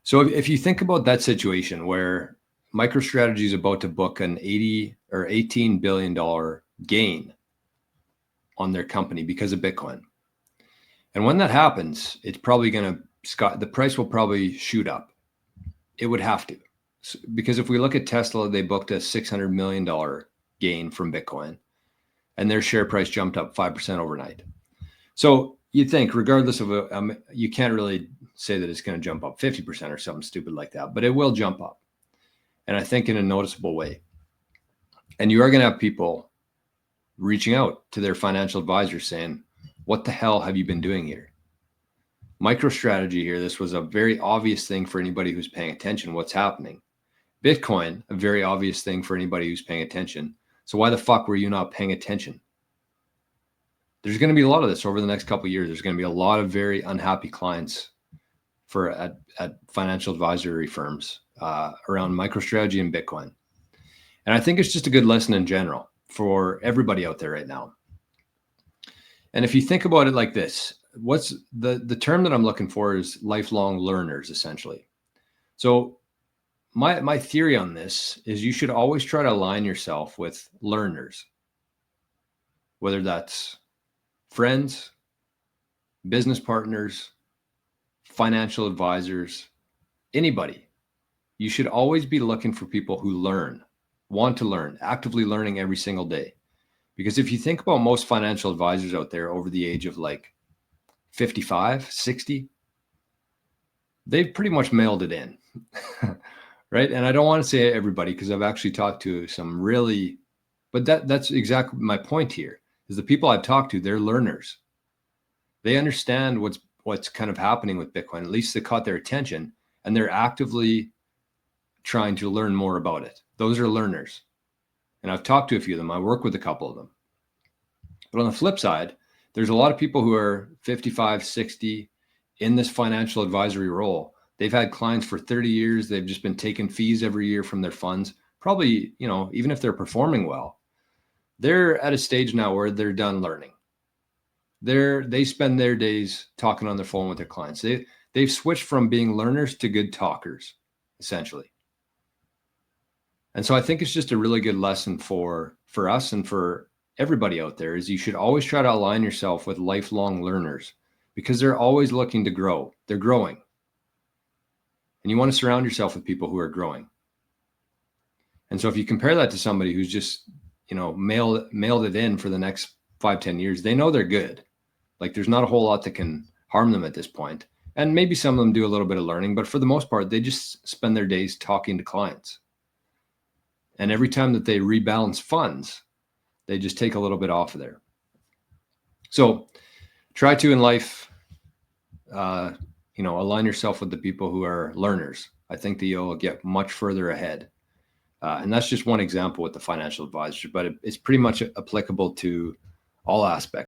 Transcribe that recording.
So if you think about that situation where MicroStrategy is about to book an 80 or $18 billion gain on their company because of Bitcoin. And when that happens, it's probably going to, the price will probably shoot up. It would have to. Because if we look at Tesla, they booked a $600 million gain from Bitcoin and their share price jumped up 5% overnight. So you'd think, regardless of, you can't really say that it's going to jump up 50% or something stupid like that, but it will jump up. And I think in a noticeable way. And you are going to have people reaching out to their financial advisors saying, what the hell have you been doing here? MicroStrategy here, this was a very obvious thing for anybody who's paying attention, what's happening. Bitcoin, a very obvious thing for anybody who's paying attention. So why the fuck were you not paying attention? There's going to be a lot of this over the next couple of years. There's going to be a lot of very unhappy clients for at financial advisory firms around MicroStrategy and Bitcoin. And I think it's just a good lesson in general for everybody out there right now. And if you think about it like this, what's the term that I'm looking for is lifelong learners, essentially. So my theory on this is you should always try to align yourself with learners, whether that's friends, business partners, financial advisors, anybody. You should always be looking for people who learn, want to learn, actively learning every single day. Because if you think about most financial advisors out there over the age of like 55, 60, they've pretty much mailed it in, right? And I don't want to say everybody, because I've actually talked to some really, but that's exactly my point here, is the people I've talked to, they're learners. They understand what's kind of happening with Bitcoin. At least they caught their attention and they're actively trying to learn more about it. Those are learners. And I've talked to a few of them. I work with a couple of them. But on the flip side, there's a lot of people who are 55, 60 in this financial advisory role. They've had clients for 30 years. They've just been taking fees every year from their funds. Probably, even if they're performing well, they're at a stage now where they're done learning. They spend their days talking on the phone with their clients. They've switched from being learners to good talkers, essentially. And so I think it's just a really good lesson for us and for everybody out there, is you should always try to align yourself with lifelong learners, because they're always looking to grow. They're growing. And you want to surround yourself with people who are growing. And so if you compare that to somebody who's just, mailed it in for the next 5-10 years, they know they're good. Like there's not a whole lot that can harm them at this point. And maybe some of them do a little bit of learning, but for the most part, they just spend their days talking to clients. And every time that they rebalance funds, they just take a little bit off of there. So try to, in life, align yourself with the people who are learners. I think that you'll get much further ahead. And that's just one example with the financial advisor, but it's pretty much applicable to all aspects.